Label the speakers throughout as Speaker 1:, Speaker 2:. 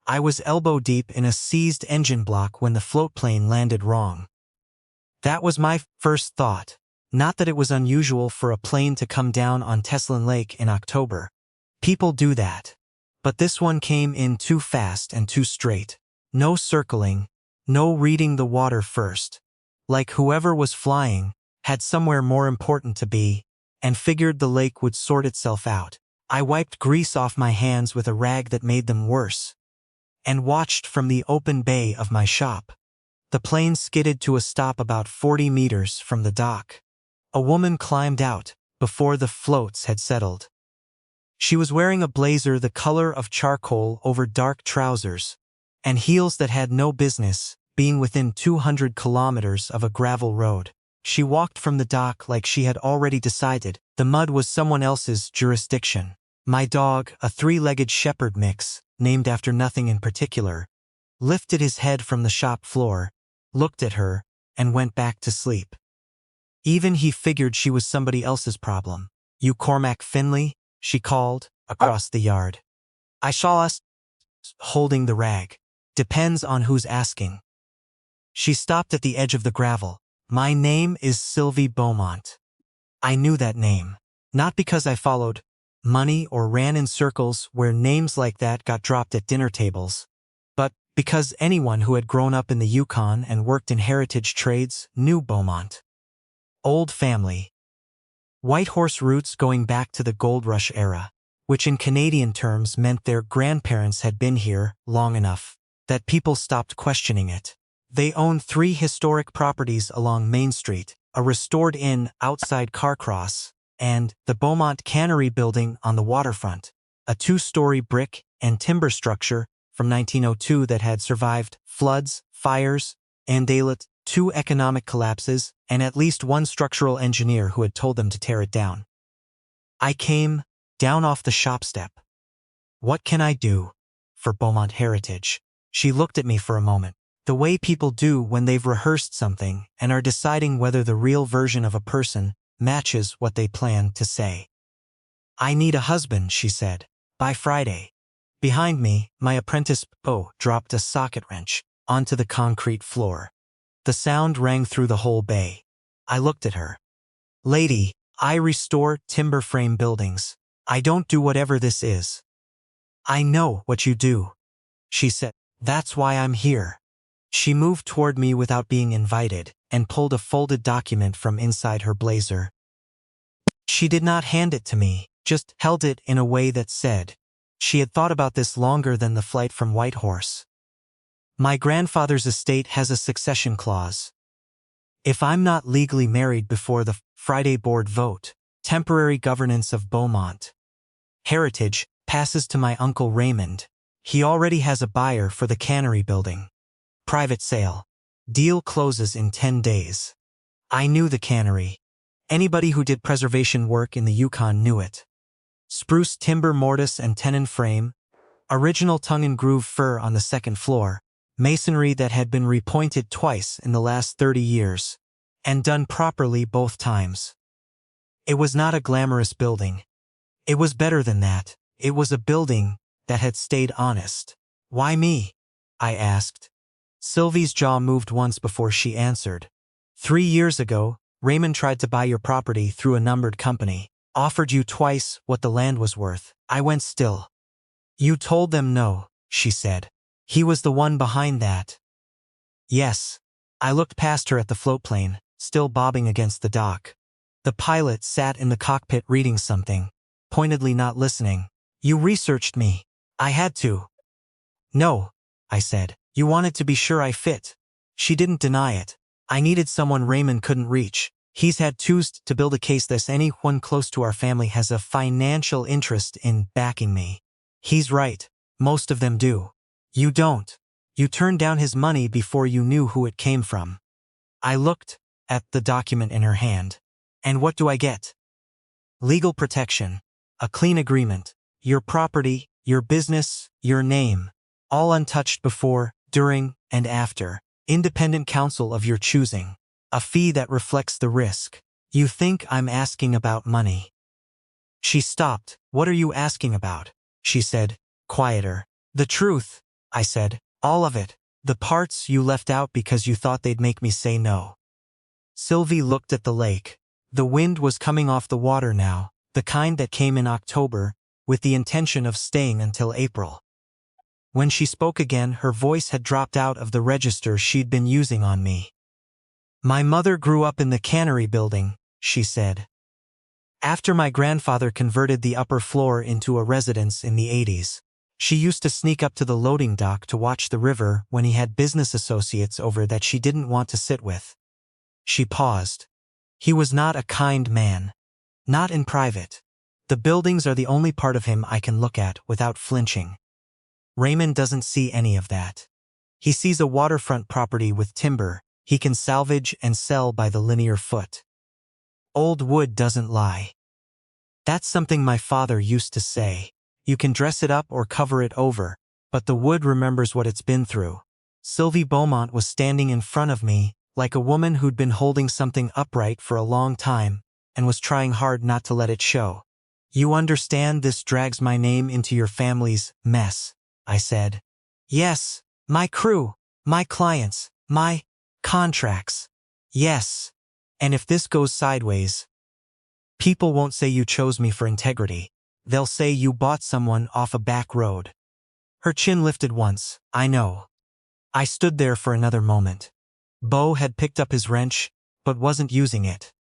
Speaker 1: I was elbow-deep in a seized engine block when the floatplane landed wrong. That was my first thought. Not that it was unusual for a plane to come down on Teslin Lake in October. People do that. But this one came in too fast and too straight. No circling, no reading the water first. Like whoever was flying had somewhere more important to be, and figured the lake would sort itself out. I wiped grease off my hands with a rag that made them worse, and watched from the open bay of my shop. The plane skidded to a stop about 40 meters from the dock. A woman climbed out before the floats had settled. She was wearing a blazer the color of charcoal over dark trousers, and heels that had no business being within 200 kilometers of a gravel road. She walked from the dock like she had already decided the mud was someone else's jurisdiction. My dog, a three-legged shepherd mix, named after nothing in particular, lifted his head from the shop floor, looked at her, and went back to sleep. Even he figured she was somebody else's problem. "You Cormac Finley?" she called, across the yard. I saw us, holding the rag. "Depends on who's asking." She stopped at the edge of the gravel. "My name is Sylvie Beaumont." I knew that name. Not because I followed money or ran in circles where names like that got dropped at dinner tables, but because anyone who had grown up in the Yukon and worked in heritage trades knew Beaumont. Old family. White horse roots going back to the gold rush era, which in Canadian terms meant their grandparents had been here long enough that people stopped questioning it. They owned 3 historic properties along Main Street, a restored inn outside Carcross, and the Beaumont Cannery building on the waterfront, a 2-story brick and timber structure from 1902 that had survived floods, fires, and 2 economic collapses, and at least 1 structural engineer who had told them to tear it down. I came down off the shop step. "What can I do for Beaumont Heritage?" She looked at me for a moment, the way people do when they've rehearsed something and are deciding whether the real version of a person matches what they plan to say. "I need a husband," she said, "by Friday." Behind me, my apprentice Bo dropped a socket wrench onto the concrete floor. The sound rang through the whole bay. I looked at her. "Lady, I restore timber frame buildings. I don't do whatever this is." "I know what you do," she said. "That's why I'm here." She moved toward me without being invited and pulled a folded document from inside her blazer. She did not hand it to me, just held it in a way that said she had thought about this longer than the flight from Whitehorse. "My grandfather's estate has a succession clause. If I'm not legally married before the Friday board vote, temporary governance of Beaumont Heritage passes to my uncle Raymond. He already has a buyer for the Cannery building. Private sale. Deal closes in 10 days. I knew the Cannery. Anybody who did preservation work in the Yukon knew it. Spruce timber mortise and tenon frame, original tongue-and-groove fir on the 2nd floor, masonry that had been repointed twice in the last 30 years, and done properly both times. It was not a glamorous building. It was better than that. It was a building that had stayed honest. "Why me?" I asked. Sylvie's jaw moved once before she answered. 3 years ago, Raymond tried to buy your property through a numbered company, offered you twice what the land was worth. I went still. You told them no, she said. He was the one behind that. Yes. I looked past her at the floatplane, still bobbing against the dock. The pilot sat in the cockpit reading something, pointedly not listening. You researched me. I had to. No, I said. You wanted to be sure I fit. She didn't deny it. I needed someone Raymond couldn't reach. He's had to build a case that anyone close to our family has a financial interest in backing me. He's right. Most of them do. You don't. You turned down his money before you knew who it came from. I looked at the document in her hand. And what do I get? Legal protection. A clean agreement. Your property, your business, your name. All untouched before, during, and after. Independent counsel of your choosing. A fee that reflects the risk. You think I'm asking about money. She stopped. What are you asking about? She said, quieter. The truth. I said. All of it. The parts you left out because you thought they'd make me say no. Sylvie looked at the lake. The wind was coming off the water now, the kind that came in October, with the intention of staying until April. When she spoke again, her voice had dropped out of the register she'd been using on me. My mother grew up in the Cannery building, she said. After my grandfather converted the upper floor into a residence in the 80s, she used to sneak up to the loading dock to watch the river when he had business associates over that she didn't want to sit with. She paused. He was not a kind man. Not in private. The buildings are the only part of him I can look at without flinching. Raymond doesn't see any of that. He sees a waterfront property with timber he can salvage and sell by the linear foot. Old wood doesn't lie. That's something my father used to say. You can dress it up or cover it over, but the wood remembers what it's been through. Sylvie Beaumont was standing in front of me, like a woman who'd been holding something upright for a long time, and was trying hard not to let it show. You understand this drags my name into your family's mess, I said. Yes, my crew, my clients, my contracts. Yes. And if this goes sideways, people won't say you chose me for integrity. They'll say you bought someone off a back road. Her chin lifted once. I know. I stood there for another moment. Beau had picked up his wrench, but wasn't using it.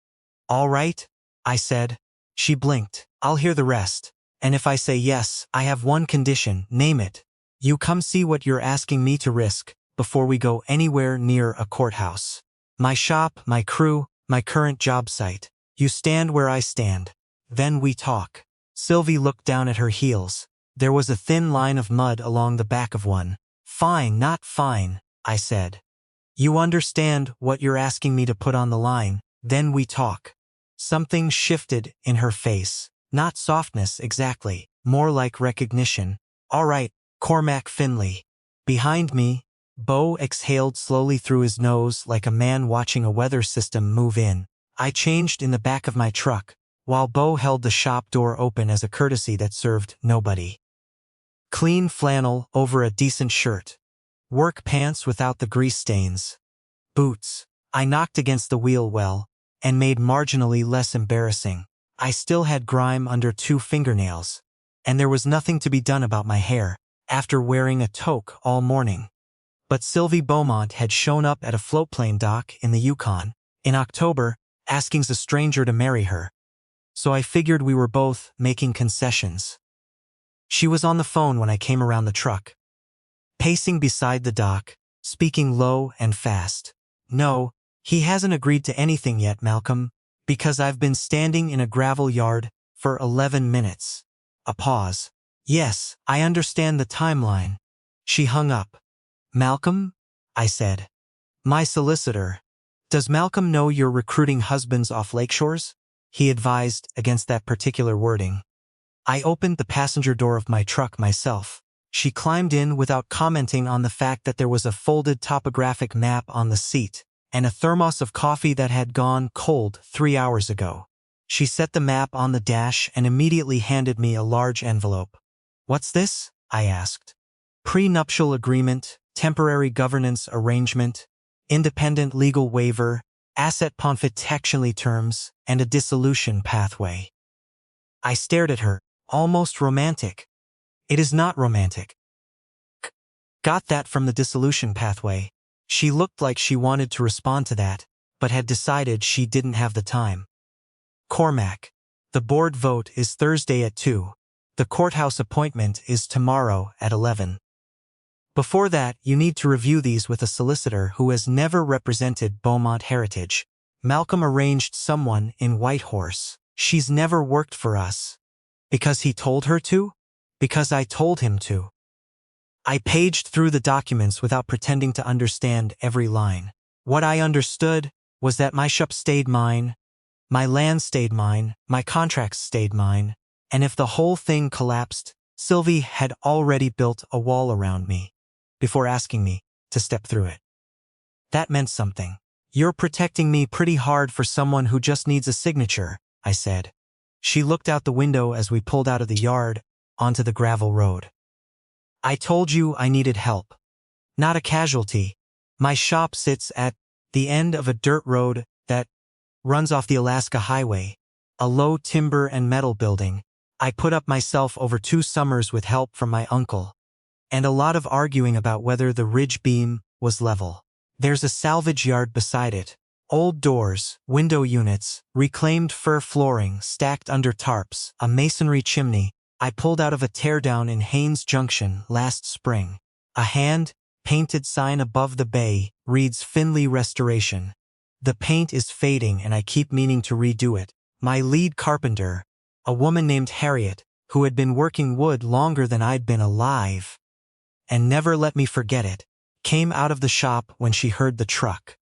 Speaker 1: All right, I said. She blinked. I'll hear the rest. And if I say yes, I have one condition. Name it. You come see what you're asking me to risk before we go anywhere near a courthouse. My shop, my crew, my current job site. You stand where I stand. Then we talk. Sylvie looked down at her heels. There was a thin line of mud along the back of one. Fine, not fine, I said. You understand what you're asking me to put on the line. Then we talk. Something shifted in her face. Not softness exactly, more like recognition. All right, Cormac Finley. Behind me, Beau exhaled slowly through his nose like a man watching a weather system move in. I changed in the back of my truck, while Beau held the shop door open as a courtesy that served nobody. Clean flannel over a decent shirt. Work pants without the grease stains. Boots. I knocked against the wheel well, and made marginally less embarrassing. I still had grime under 2 fingernails, and there was nothing to be done about my hair, after wearing a toque all morning. But Sylvie Beaumont had shown up at a floatplane dock in the Yukon, in October, asking a stranger to marry her. So I figured we were both making concessions. She was on the phone when I came around the truck. Pacing beside the dock, speaking low and fast. No, he hasn't agreed to anything yet, Malcolm, because I've been standing in a gravel yard for 11 minutes. A pause. Yes, I understand the timeline. She hung up. Malcolm? I said. My solicitor. Does Malcolm know you're recruiting husbands off lakeshores? He advised against that particular wording. I opened the passenger door of my truck myself. She climbed in without commenting on the fact that there was a folded topographic map on the seat and a thermos of coffee that had gone cold 3 hours ago. She set the map on the dash and immediately handed me a large envelope. What's this? I asked. Prenuptial agreement, temporary governance arrangement, independent legal waiver, asset confidentiality terms, and a dissolution pathway. I stared at her, almost romantic. It is not romantic. Got that from the dissolution pathway. She looked like she wanted to respond to that, but had decided she didn't have the time. Cormac. The board vote is Thursday at 2. The courthouse appointment is tomorrow at 11. Before that, you need to review these with a solicitor who has never represented Beaumont Heritage. Malcolm arranged someone in Whitehorse. She's never worked for us. Because he told her to? Because I told him to. I paged through the documents without pretending to understand every line. What I understood was that my shop stayed mine, my land stayed mine, my contracts stayed mine, and if the whole thing collapsed, Sylvie had already built a wall around me before asking me to step through it. That meant something. You're protecting me pretty hard for someone who just needs a signature, I said. She looked out the window as we pulled out of the yard onto the gravel road. I told you I needed help. Not a casualty. My shop sits at the end of a dirt road that runs off the Alaska Highway, a low timber and metal building. I put up myself over 2 summers with help from my uncle, and a lot of arguing about whether the ridge beam was level. There's a salvage yard beside it. Old doors, window units, reclaimed fir flooring stacked under tarps, a masonry chimney I pulled out of a teardown in Haines Junction last spring. A hand-painted sign above the bay reads Finley Restoration. The paint is fading and I keep meaning to redo it. My lead carpenter, a woman named Harriet, who had been working wood longer than I'd been alive, and never let me forget it, came out of the shop when she heard the truck.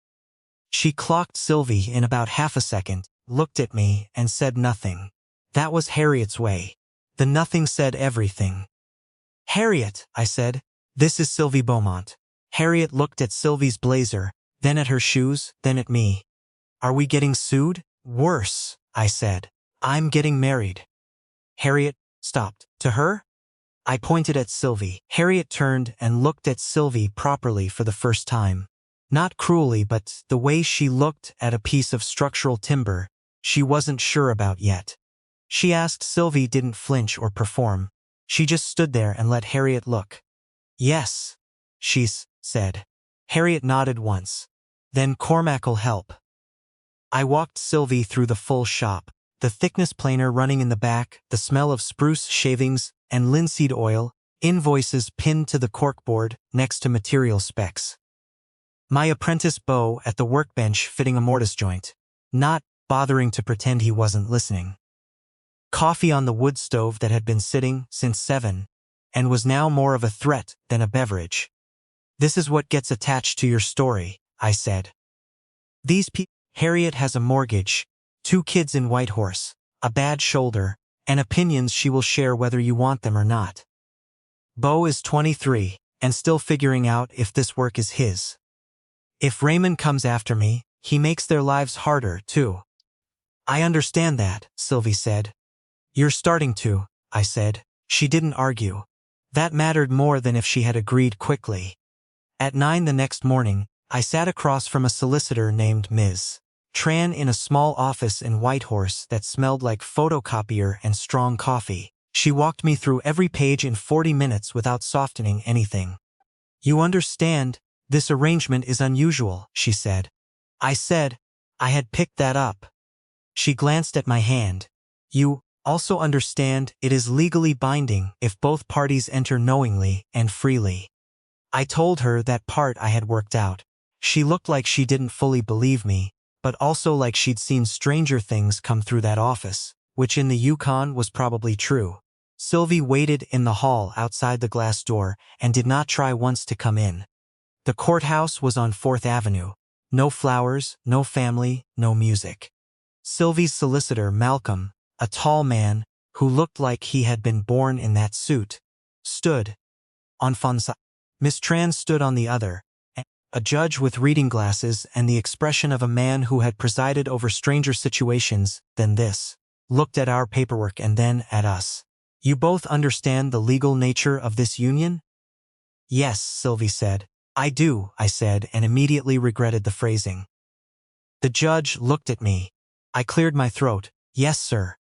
Speaker 1: She clocked Sylvie in about half a second, looked at me, and said nothing. That was Harriet's way. The nothing said everything. "Harriet," I said, "this is Sylvie Beaumont." Harriet looked at Sylvie's blazer, then at her shoes, then at me. "Are we getting sued?" "Worse," I said. "I'm getting married." Harriet stopped. "To her?" I pointed at Sylvie. Harriet turned and looked at Sylvie properly for the first time. Not cruelly, but the way she looked at a piece of structural timber she wasn't sure about yet. She asked. Sylvie didn't flinch or perform. She just stood there and let Harriet look. "Yes," she said. Harriet nodded once. "Then Cormac'll help." I walked Sylvie through the full shop, the thickness planer running in the back, the smell of spruce shavings and linseed oil, invoices pinned to the corkboard next to material specs. My apprentice Beau at the workbench fitting a mortise joint, not bothering to pretend he wasn't listening. Coffee on the wood stove that had been sitting since 7, and was now more of a threat than a beverage. "This is what gets attached to your story," I said. "These people." Harriet has a mortgage, 2 kids in Whitehorse, a bad shoulder, and opinions she will share whether you want them or not. Beau is 23, and still figuring out if this work is his. If Raymond comes after me, he makes their lives harder, too. "I understand that," Sylvie said. "You're starting to," I said. She didn't argue. That mattered more than if she had agreed quickly. At 9 the next morning, I sat across from a solicitor named Ms. Tran in a small office in Whitehorse that smelled like photocopier and strong coffee. She walked me through every page in 40 minutes without softening anything. "You understand, this arrangement is unusual," she said. I said I had picked that up. She glanced at my hand. "You also understand it is legally binding if both parties enter knowingly and freely." I told her that part I had worked out. She looked like she didn't fully believe me, but also like she'd seen stranger things come through that office, which in the Yukon was probably true. Sylvie waited in the hall outside the glass door and did not try once to come in. The courthouse was on 4th Avenue. No flowers, no family, no music. Sylvie's solicitor, Malcolm, a tall man who looked like he had been born in that suit, stood on one side. Miss Tran stood on the other, a judge with reading glasses and the expression of a man who had presided over stranger situations than this, looked at our paperwork and then at us. "You both understand the legal nature of this union?" "Yes," Sylvie said. "I do," I said, and immediately regretted the phrasing. The judge looked at me. I cleared my throat. "Yes, sir."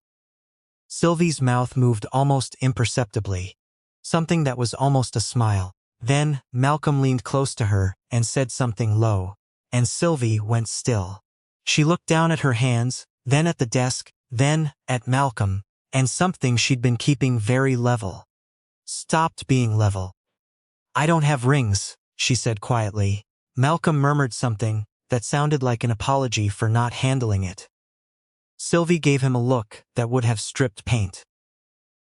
Speaker 1: Sylvie's mouth moved almost imperceptibly, something that was almost a smile. Then Malcolm leaned close to her and said something low, and Sylvie went still. She looked down at her hands, then at the desk, then at Malcolm, and something she'd been keeping very level stopped being level. "I don't have rings," she said quietly. Malcolm murmured something that sounded like an apology for not handling it. Sylvie gave him a look that would have stripped paint.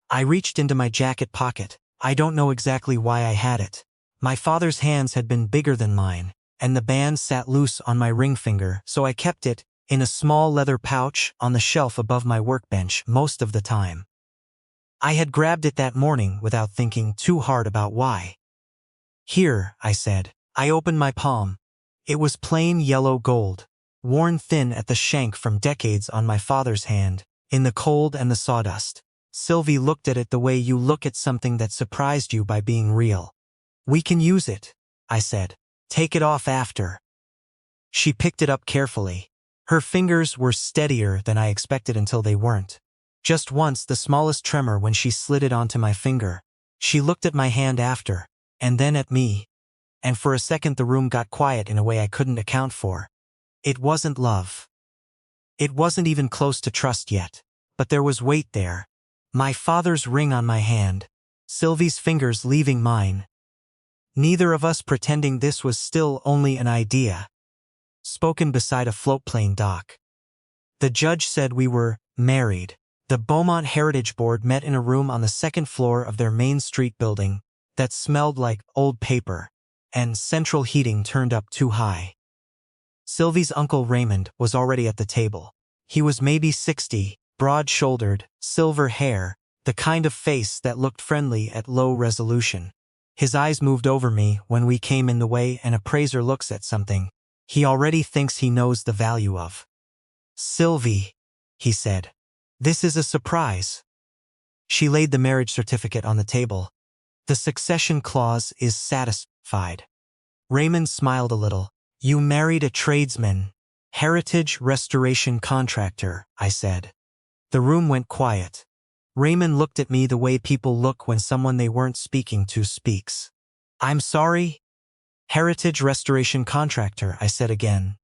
Speaker 1: I reached into my jacket pocket. I don't know exactly why I had it. My father's hands had been bigger than mine, and the band sat loose on my ring finger, so I kept it in a small leather pouch on the shelf above my workbench most of the time. I had grabbed it that morning without thinking too hard about why. "Here," I said. I opened my palm. It was plain yellow gold, worn thin at the shank from decades on my father's hand, in the cold and the sawdust. Sylvie looked at it the way you look at something that surprised you by being real. We can use it, I said. Take it off after. She picked it up carefully. Her fingers were steadier than I expected until they weren't. Just once, the smallest tremor when she slid it onto my finger. She looked at my hand after, and then at me, and for a second the room got quiet in a way I couldn't account for. It wasn't love. It wasn't even close to trust yet, but there was weight there. My father's ring on my hand, Sylvie's fingers leaving mine. Neither of us pretending this was still only an idea. Spoken beside a floatplane dock. The judge said we were married. The Beaumont Heritage Board met in a room on the second floor of their Main Street building that smelled like old paper, and central heating turned up too high. Sylvie's uncle Raymond was already at the table. He was maybe 60, broad-shouldered, silver hair, the kind of face that looked friendly at low resolution. His eyes moved over me when we came in the way an appraiser looks at something he already thinks he knows the value of. "Sylvie," he said. "This is a surprise." She laid the marriage certificate on the table. "The succession clause is satisfied." Raymond smiled a little. "You married a tradesman, heritage restoration contractor," I said. The room went quiet. Raymond looked at me the way people look when someone they weren't speaking to speaks. "I'm sorry?" "Heritage restoration contractor," I said again.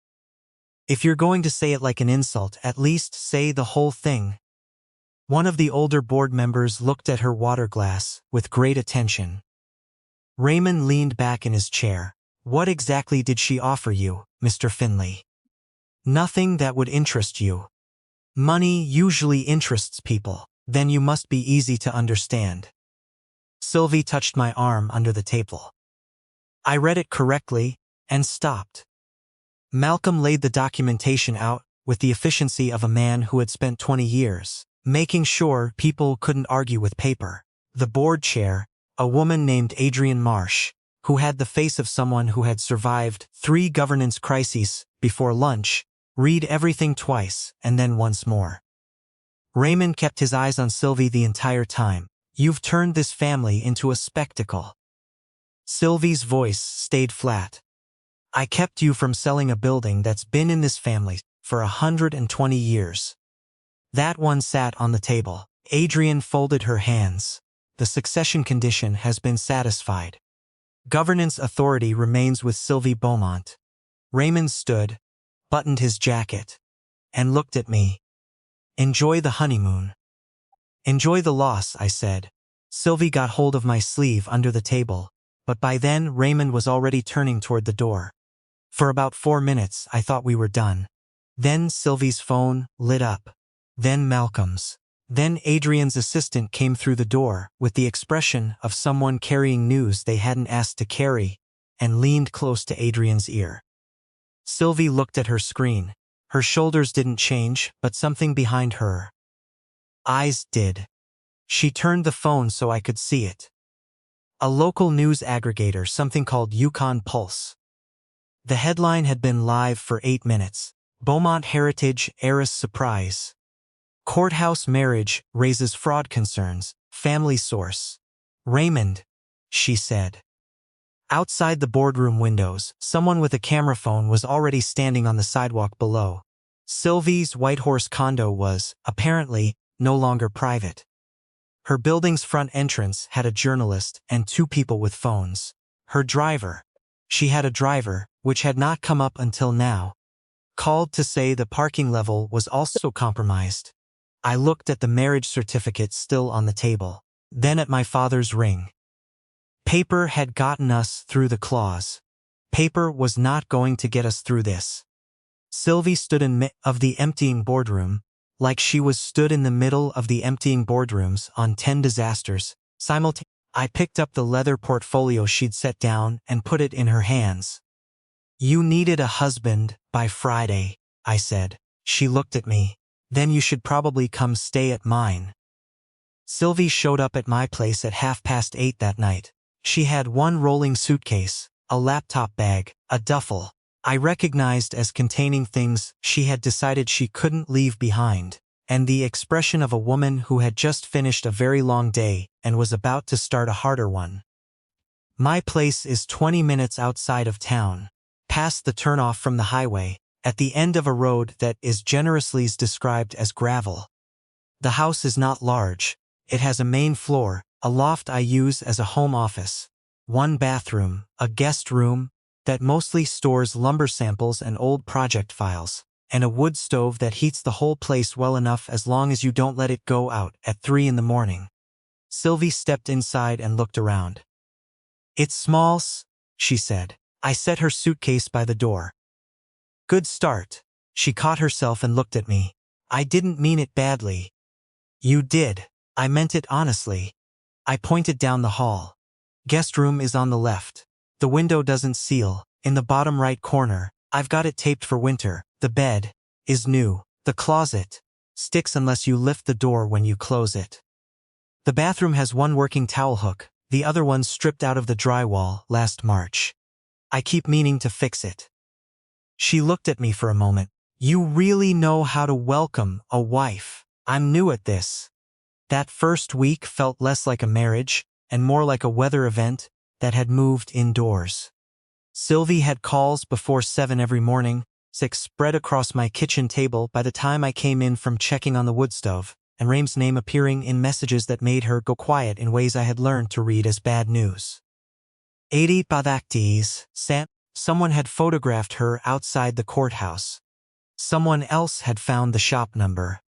Speaker 1: "If you're going to say it like an insult, at least say the whole thing." One of the older board members looked at her water glass with great attention. Raymond leaned back in his chair. "What exactly did she offer you, Mr. Finley?" "Nothing that would interest you." "Money usually interests people. Then you must be easy to understand." Sylvie touched my arm under the table. I read it correctly and stopped. Malcolm laid the documentation out with the efficiency of a man who had spent 20 years, making sure people couldn't argue with paper. The board chair, a woman named Adrienne Marsh, who had the face of someone who had survived 3 governance crises before lunch, read everything twice and then once more. Raymond kept his eyes on Sylvie the entire time. "You've turned this family into a spectacle." Sylvie's voice stayed flat. "I kept you from selling a building that's been in this family for 120 years. That one sat on the table." Adrienne folded her hands. "The succession condition has been satisfied. Governance authority remains with Sylvie Beaumont." Raymond stood, buttoned his jacket, and looked at me. "Enjoy the honeymoon." "Enjoy the loss," I said. Sylvie got hold of my sleeve under the table, but by then Raymond was already turning toward the door. For about 4 minutes I thought we were done. Then Sylvie's phone lit up. Then Malcolm's. Then Adrienne's assistant came through the door with the expression of someone carrying news they hadn't asked to carry, and leaned close to Adrienne's ear. Sylvie looked at her screen. Her shoulders didn't change, but something behind her eyes did. She turned the phone so I could see it. A local news aggregator, something called Yukon Pulse. The headline had been live for 8 minutes. "Beaumont Heritage Heiress Surprise. Courthouse Marriage Raises Fraud Concerns. Family Source." "Raymond," she said. Outside the boardroom windows, someone with a camera phone was already standing on the sidewalk below. Sylvie's Whitehorse condo was, apparently, no longer private. Her building's front entrance had a journalist and 2 people with phones. Her driver. She had a driver, which had not come up until now. Called to say the parking level was also compromised. I looked at the marriage certificate still on the table, then at my father's ring. Paper had gotten us through the clause. Paper was not going to get us through this. Sylvie stood in mid of the emptying boardroom, like she was stood in the middle of the emptying boardrooms on 10 disasters. I picked up the leather portfolio she'd set down and put it in her hands. "You needed a husband by Friday," I said. She looked at me. "Then you should probably come stay at mine." Sylvie showed up at my place at 8:30 that night. She had 1 rolling suitcase, a laptop bag, a duffel I recognized as containing things she had decided she couldn't leave behind, and the expression of a woman who had just finished a very long day and was about to start a harder one. My place is 20 minutes outside of town, past the turnoff from the highway, at the end of a road that is generously described as gravel. The house is not large. It has a main floor, a loft I use as a home office, one bathroom, a guest room that mostly stores lumber samples and old project files, and a wood stove that heats the whole place well enough as long as you don't let it go out at 3 in the morning. Sylvie stepped inside and looked around. "It's small, she said. I set her suitcase by the door. "Good start." She caught herself and looked at me. "I didn't mean it badly." "You did." "I meant it honestly." I pointed down the hall. "Guest room is on the left. The window doesn't seal. In the bottom right corner, I've got it taped for winter. The bed is new. The closet sticks unless you lift the door when you close it. The bathroom has one working towel hook, the other one stripped out of the drywall last March. I keep meaning to fix it." She looked at me for a moment. "You really know how to welcome a wife." "I'm new at this." That first week felt less like a marriage and more like a weather event that had moved indoors. Sylvie had calls before 7 every morning, 6 spread across my kitchen table by the time I came in from checking on the wood stove, and Rame's name appearing in messages that made her go quiet in ways I had learned to read as bad news. 80 badaktis, someone had photographed her outside the courthouse. Someone else had found the shop number.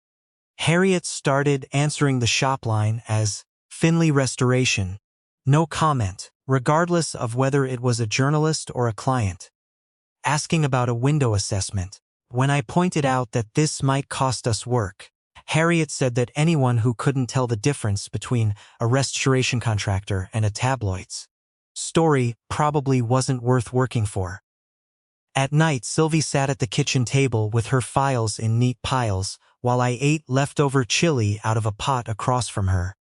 Speaker 1: Harriet started answering the shop line as Finley Restoration. No comment, regardless of whether it was a journalist or a client. Asking about a window assessment. When I pointed out that this might cost us work, Harriet said that anyone who couldn't tell the difference between a restoration contractor and a tabloid's story probably wasn't worth working for. At night, Sylvie sat at the kitchen table with her files in neat piles while I ate leftover chili out of a pot across from her.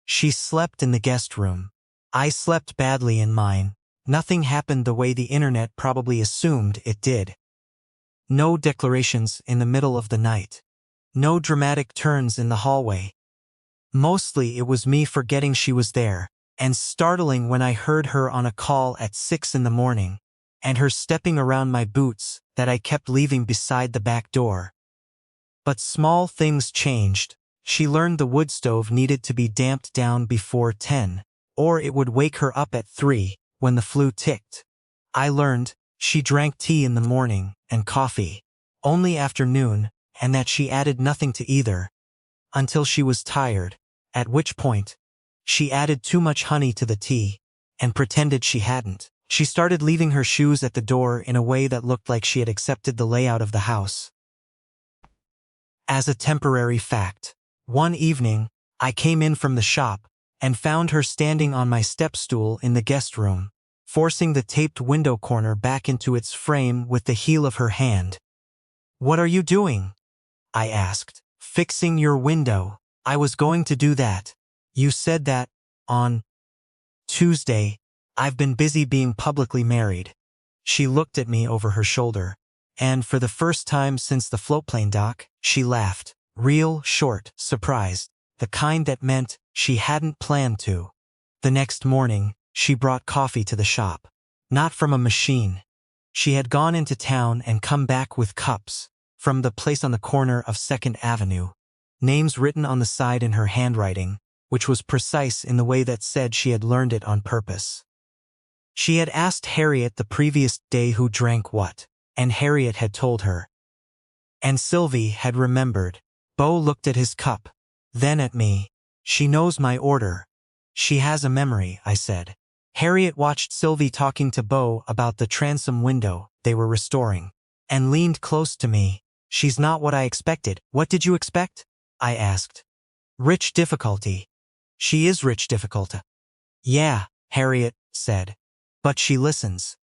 Speaker 1: She slept in the guest room. I slept badly in mine. Nothing happened the way the internet probably assumed it did. No declarations in the middle of the night. No dramatic turns in the hallway. Mostly it was me forgetting she was there, and startling when I heard her on a call at 6 in the morning, and her stepping around my boots that I kept leaving beside the back door. But small things changed. She learned the wood stove needed to be damped down before 10, or it would wake her up at 3 when the flu ticked. I learned she drank tea in the morning and coffee only after noon, and that she added nothing to either until she was tired, at which point she added too much honey to the tea and pretended she hadn't. She started leaving her shoes at the door in a way that looked like she had accepted the layout of the house as a temporary fact. One evening, I came in from the shop and found her standing on my step stool in the guest room, forcing the taped window corner back into its frame with the heel of her hand. "What are you doing?" I asked. "Fixing your window." "I was going to do that. You said that on Tuesday. I've been busy being publicly married." She looked at me over her shoulder, and for the first time since the floatplane dock, she laughed. Real short, surprised, the kind that meant she hadn't planned to. The next morning, she brought coffee to the shop. Not from a machine. She had gone into town and come back with cups from the place on the corner of 2nd Avenue. Names written on the side in her handwriting, which was precise in the way that said she had learned it on purpose. She had asked Harriet the previous day who drank what, and Harriet had told her. And Sylvie had remembered. Bo looked at his cup, then at me. "She knows my order." "She has a memory," I said. Harriet watched Sylvie talking to Bo about the transom window they were restoring, and leaned close to me. "She's not what I expected." "What did you expect?" I asked. "Rich difficulty." "She is rich difficulty." "Yeah," Harriet said. "But she listens."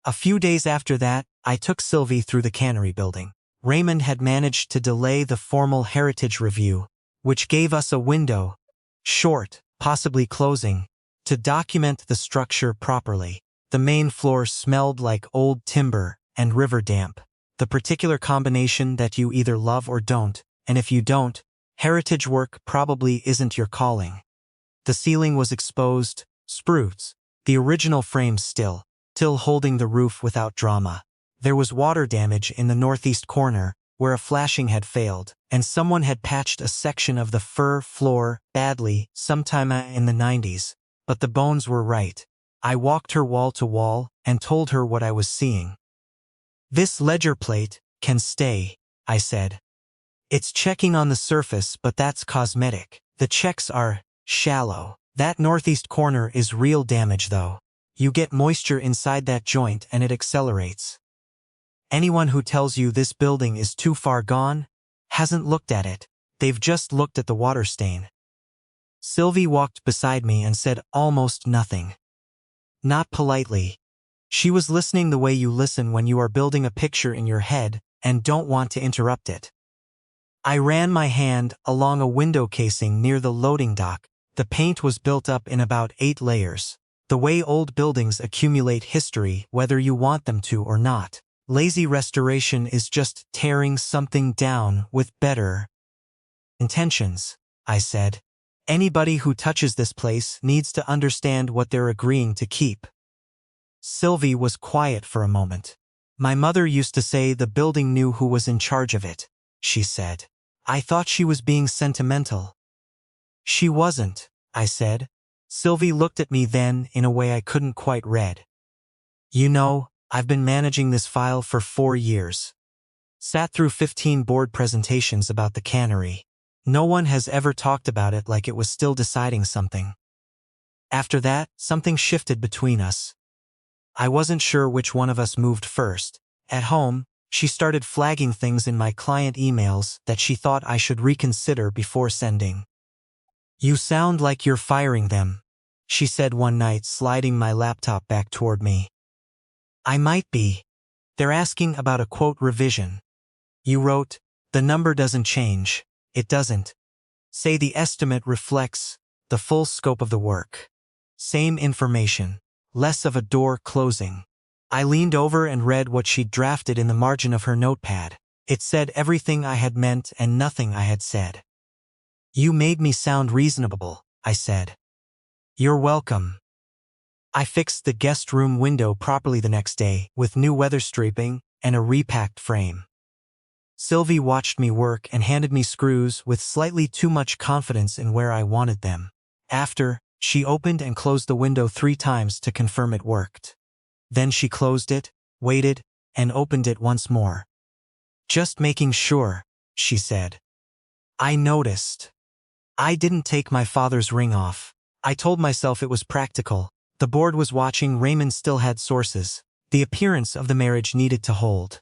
Speaker 1: A few days after that, I took Sylvie through the Cannery building. Raymond had managed to delay the formal heritage review, which gave us a window, short, possibly closing, to document the structure properly. The main floor smelled like old timber and river damp, the particular combination that you either love or don't, and if you don't, heritage work probably isn't your calling. The ceiling was exposed, spruce, the original frame still holding the roof without drama. There was water damage in the northeast corner, where a flashing had failed, and someone had patched a section of the fir floor badly sometime in the 90s. But the bones were right. I walked her wall to wall and told her what I was seeing. "This ledger plate can stay," I said. "It's checking on the surface, but that's cosmetic. The checks are shallow. That northeast corner is real damage though. You get moisture inside that joint and it accelerates. Anyone who tells you this building is too far gone hasn't looked at it. They've just looked at the water stain." Sylvie walked beside me and said almost nothing. Not politely. She was listening the way you listen when you are building a picture in your head and don't want to interrupt it. I ran my hand along a window casing near the loading dock. The paint was built up in about 8 layers. The way old buildings accumulate history, whether you want them to or not. Lazy restoration is just tearing something down with better intentions, I said. Anybody who touches this place needs to understand what they're agreeing to keep. Sylvie was quiet for a moment. "My mother used to say the building knew who was in charge of it," she said. I thought she was being sentimental. "She wasn't," I said. Sylvie looked at me then in a way I couldn't quite read. "You know, I've been managing this file for 4 years. Sat through 15 board presentations about the Cannery. No one has ever talked about it like it was still deciding something. After that, something shifted between us. I wasn't sure which one of us moved first. At home, she started flagging things in my client emails that she thought I should reconsider before sending. "You sound like you're firing them," she said one night, sliding my laptop back toward me. "I might be. They're asking about a quote revision. You wrote, 'The number doesn't change.' It doesn't. Say the estimate reflects the full scope of the work. Same information, less of a door closing." I leaned over and read what she'd drafted in the margin of her notepad. It said everything I had meant and nothing I had said. "You made me sound reasonable," I said. "You're welcome." I fixed the guest room window properly the next day, with new weather stripping and a repacked frame. Sylvie watched me work and handed me screws with slightly too much confidence in where I wanted them. After, she opened and closed the window 3 times to confirm it worked. Then she closed it, waited, and opened it once more. "Just making sure," she said. I noticed. I didn't take my father's ring off. I told myself it was practical. The board was watching. Raymond still had sources. The appearance of the marriage needed to hold.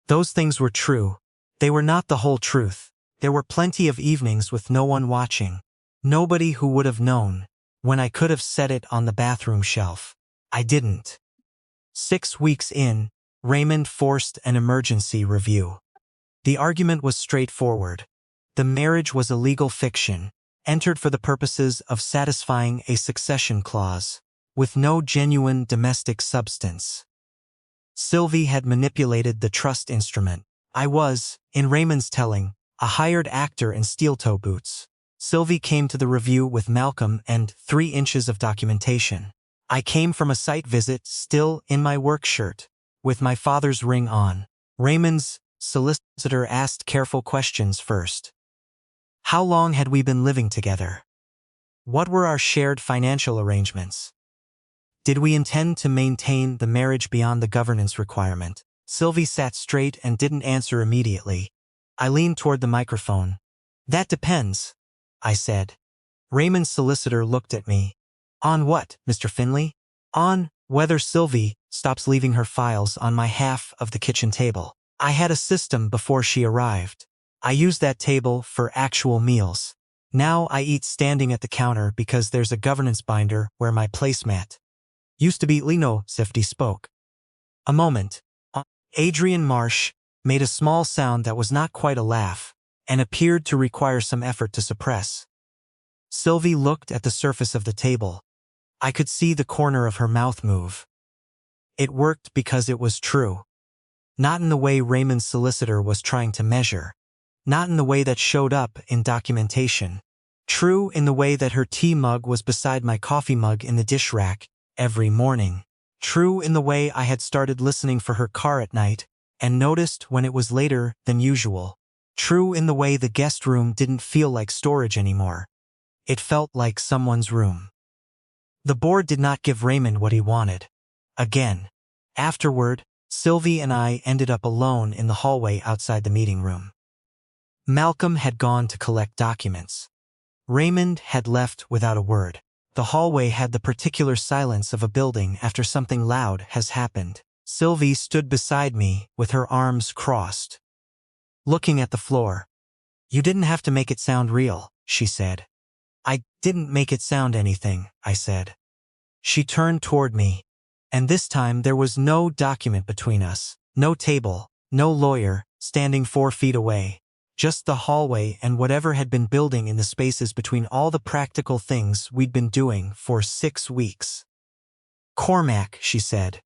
Speaker 1: Those things were true. They were not the whole truth. There were plenty of evenings with no one watching. Nobody who would have known, when I could have set it on the bathroom shelf. I didn't. 6 weeks in, Raymond forced an emergency review. The argument was straightforward. The marriage was a legal fiction, entered for the purposes of satisfying a succession clause, with no genuine domestic substance. Sylvie had manipulated the trust instrument. I was, in Raymond's telling, a hired actor in steel-toe boots. Sylvie came to the review with Malcolm and 3 inches of documentation. I came from a site visit still in my work shirt, with my father's ring on. Raymond's solicitor asked careful questions first. How long had we been living together? What were our shared financial arrangements? Did we intend to maintain the marriage beyond the governance requirement? Sylvie sat straight and didn't answer immediately. I leaned toward the microphone. "That depends," I said. Raymond's solicitor looked at me. "On what, Mr. Finley?" "On whether Sylvie stops leaving her files on my half of the kitchen table. I had a system before she arrived. I used that table for actual meals. Now I eat standing at the counter because there's a governance binder where my placemat used to be." Lino Sifty spoke. A moment. Adrian Marsh made a small sound that was not quite a laugh, and appeared to require some effort to suppress. Sylvie looked at the surface of the table. I could see the corner of her mouth move. It worked because it was true. Not in the way Raymond's solicitor was trying to measure. Not in the way that showed up in documentation. True in the way that her tea mug was beside my coffee mug in the dish rack every morning. True in the way I had started listening for her car at night and noticed when it was later than usual. True in the way the guest room didn't feel like storage anymore. It felt like someone's room. The board did not give Raymond what he wanted. Again. Afterward, Sylvie and I ended up alone in the hallway outside the meeting room. Malcolm had gone to collect documents. Raymond had left without a word. The hallway had the particular silence of a building after something loud has happened. Sylvie stood beside me with her arms crossed, looking at the floor. "You didn't have to make it sound real," she said. "I didn't make it sound anything," I said. She turned toward me, and this time there was no document between us, no table, no lawyer standing 4 feet away. Just the hallway and whatever had been building in the spaces between all the practical things we'd been doing for 6 weeks. "Cormac," she said.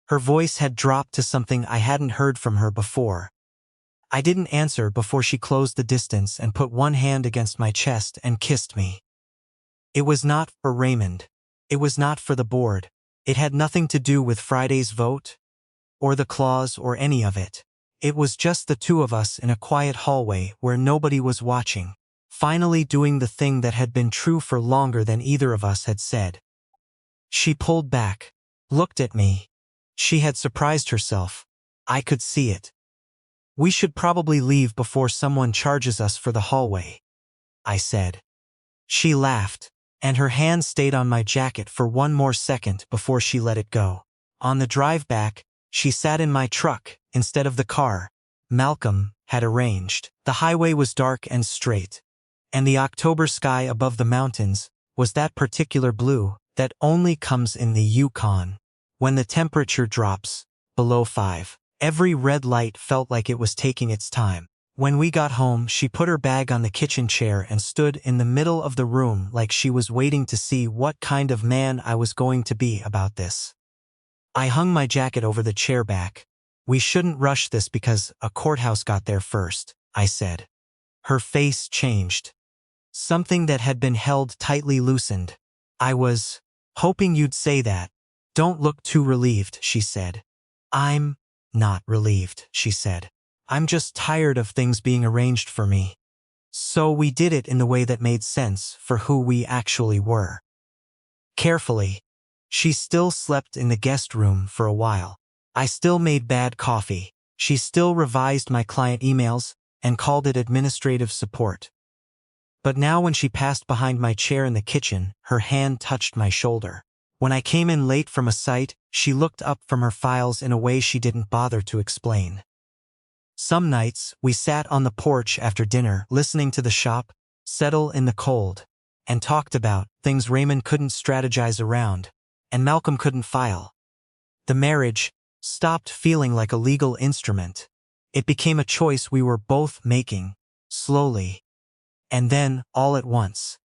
Speaker 1: Her voice had dropped to something I hadn't heard from her before. I didn't answer before she closed the distance and put one hand against my chest and kissed me. It was not for Raymond. It was not for the board. It had nothing to do with Friday's vote, or the clause, or any of it. It was just the two of us in a quiet hallway where nobody was watching, finally doing the thing that had been true for longer than either of us had said. She pulled back, looked at me. She had surprised herself. I could see it. "We should probably leave before someone charges us for the hallway," I said. She laughed, and her hand stayed on my jacket for one more second before she let it go. On the drive back, she sat in my truck instead of the car Malcolm had arranged. The highway was dark and straight, and the October sky above the mountains was that particular blue that only comes in the Yukon when the temperature drops below 5. Every red light felt like it was taking its time. When we got home, she put her bag on the kitchen chair and stood in the middle of the room like she was waiting to see what kind of man I was going to be about this. I hung my jacket over the chair back. "We shouldn't rush this because a courthouse got there first," I said. Her face changed. Something that had been held tightly loosened. "I was hoping you'd say that. Don't look too relieved," she said. "I'm not relieved," she said. "I'm just tired of things being arranged for me. So we did it in the way that made sense for who we actually were." Carefully. She still slept in the guest room for a while. I still made bad coffee. She still revised my client emails and called it administrative support. But now when she passed behind my chair in the kitchen, her hand touched my shoulder. When I came in late from a site, she looked up from her files in a way she didn't bother to explain. Some nights, we sat on the porch after dinner, listening to the shop settle in the cold, and talked about things Raymond couldn't strategize around, and Malcolm couldn't file. The marriage stopped feeling like a legal instrument. It became a choice we were both making, slowly. And then, all at once,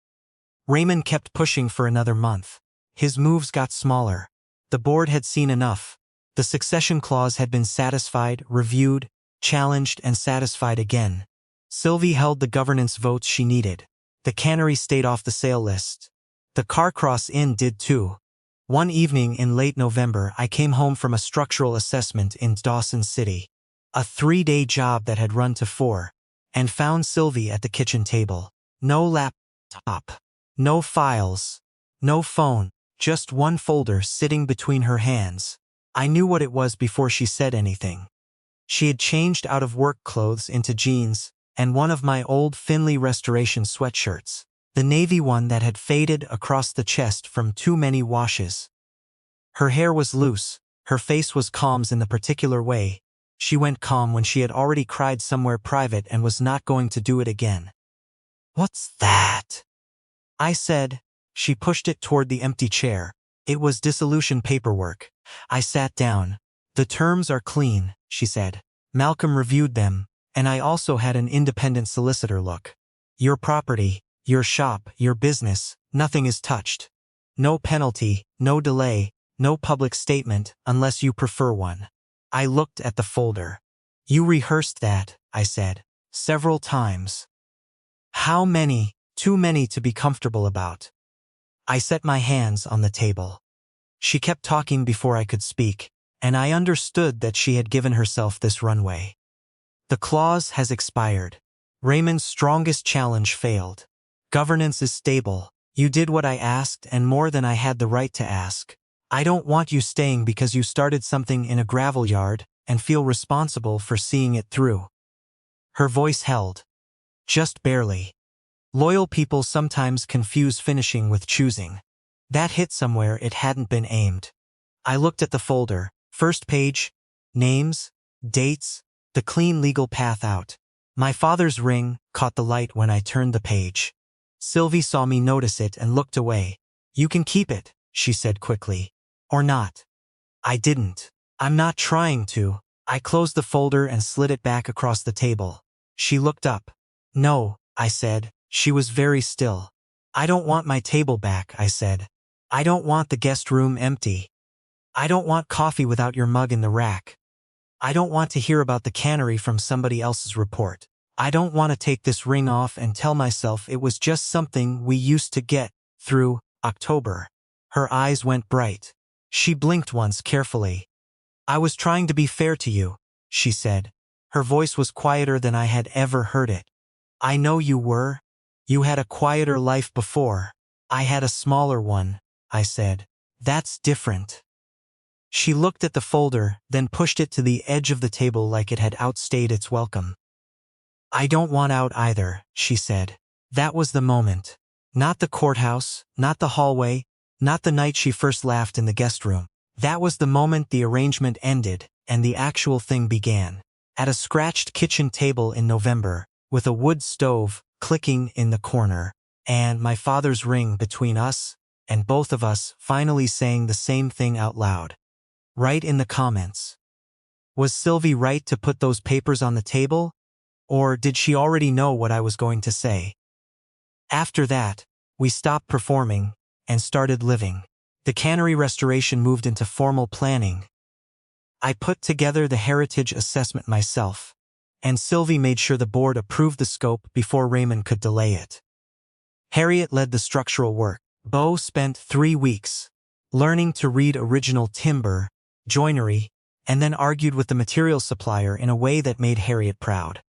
Speaker 1: Raymond kept pushing for another month. His moves got smaller. The board had seen enough. The succession clause had been satisfied, reviewed, challenged, and satisfied again. Sylvie held the governance votes she needed. The Cannery stayed off the sale list. The Carcross Inn did too. One evening in late November, I came home from a structural assessment in Dawson City, a 3-day job that had run to 4, and found Sylvie at the kitchen table. No laptop, no files, no phone, just one folder sitting between her hands. I knew what it was before she said anything. She had changed out of work clothes into jeans and one of my old Finley Restoration sweatshirts, the navy one that had faded across the chest from too many washes. Her hair was loose, her face was calm in the particular way she went calm when she had already cried somewhere private and was not going to do it again. "What's that?" I said. She pushed it toward the empty chair. It was dissolution paperwork. I sat down. "The terms are clean," she said. "Malcolm reviewed them, and I also had an independent solicitor look. Your property, your shop, your business, nothing is touched. No penalty, no delay, no public statement unless you prefer one." I looked at the folder. "You rehearsed that," I said. several times. How many? Too many to be comfortable about. I set my hands on the table. She kept talking before I could speak, and I understood that she had given herself this runway. The clause has expired. Raymond's strongest challenge failed. Governance is stable. You did what I asked and more than I had the right to ask. I don't want you staying because you started something in a gravel yard and feel responsible for seeing it through. Her voice held. Just barely. Loyal people sometimes confuse finishing with choosing. That hit somewhere it hadn't been aimed. I looked at the folder. First page, names, dates, the clean legal path out. My father's ring caught the light when I turned the page. Sylvie saw me notice it and looked away. You can keep it, she said quickly. Or not. I didn't. I'm not trying to. I closed the folder and slid it back across the table. She looked up. No, I said. She was very still. I don't want my table back, I said. I don't want the guest room empty. I don't want coffee without your mug in the rack. I don't want to hear about the cannery from somebody else's report. I don't want to take this ring off and tell myself it was just something we used to get through October. Her eyes went bright. She blinked once carefully. I was trying to be fair to you, she said. Her voice was quieter than I had ever heard it. I know you were. You had a quieter life before. I had a smaller one, I said. That's different. She looked at the folder, then pushed it to the edge of the table like it had outstayed its welcome. I don't want out either, she said. That was the moment. Not the courthouse, not the hallway, not the night she first laughed in the guest room. That was the moment the arrangement ended, and the actual thing began. At a scratched kitchen table in November, with a wood stove clicking in the corner, and my father's ring between us, and both of us finally saying the same thing out loud. Right in the comments. Was Sylvie right to put those papers on the table? Or did she already know what I was going to say? After that, we stopped performing and started living. The cannery restoration moved into formal planning. I put together the heritage assessment myself, and Sylvie made sure the board approved the scope before Raymond could delay it. Harriet led the structural work. Beau spent 3 weeks learning to read original timber, joinery, and then argued with the material supplier in a way that made Harriet proud.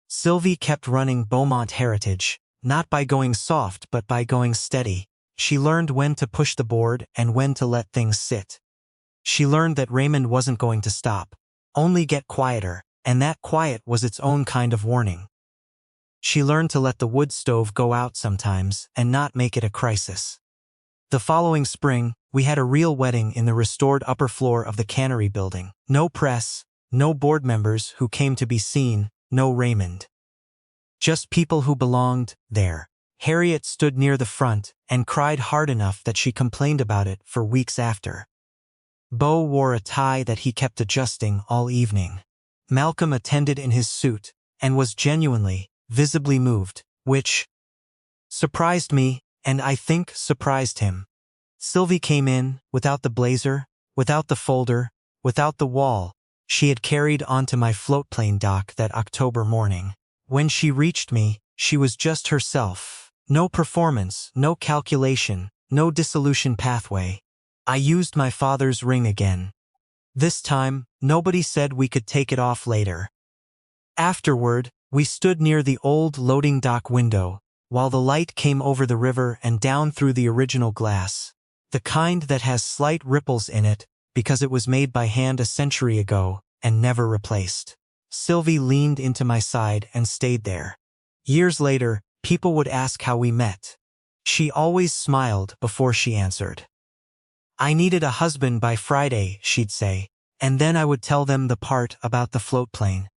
Speaker 1: Sylvie kept running Beaumont Heritage, not by going soft but by going steady. She learned when to push the board and when to let things sit. She learned that Raymond wasn't going to stop, only get quieter, and that quiet was its own kind of warning. She learned to let the wood stove go out sometimes and not make it a crisis. The following spring, we had a real wedding in the restored upper floor of the cannery building. No press, no board members who came to be seen, no Raymond. Just people who belonged there. Harriet stood near the front and cried hard enough that she complained about it for weeks after. Beau wore a tie that he kept adjusting all evening. Malcolm attended in his suit and was genuinely, visibly moved, which surprised me and I think surprised him. Sylvie came in, without the blazer, without the folder, without the wall she had carried onto my floatplane dock that October morning. When she reached me, she was just herself. No performance, no calculation, no dissolution pathway. I used my father's ring again. This time, nobody said we could take it off later. Afterward, we stood near the old loading dock window, while the light came over the river and down through the original glass. The kind that has slight ripples in it, because it was made by hand a century ago, and never replaced. Sylvie leaned into my side and stayed there. Years later, people would ask how we met. She always smiled before she answered. I needed a husband by Friday, she'd say, and then I would tell them the part about the floatplane.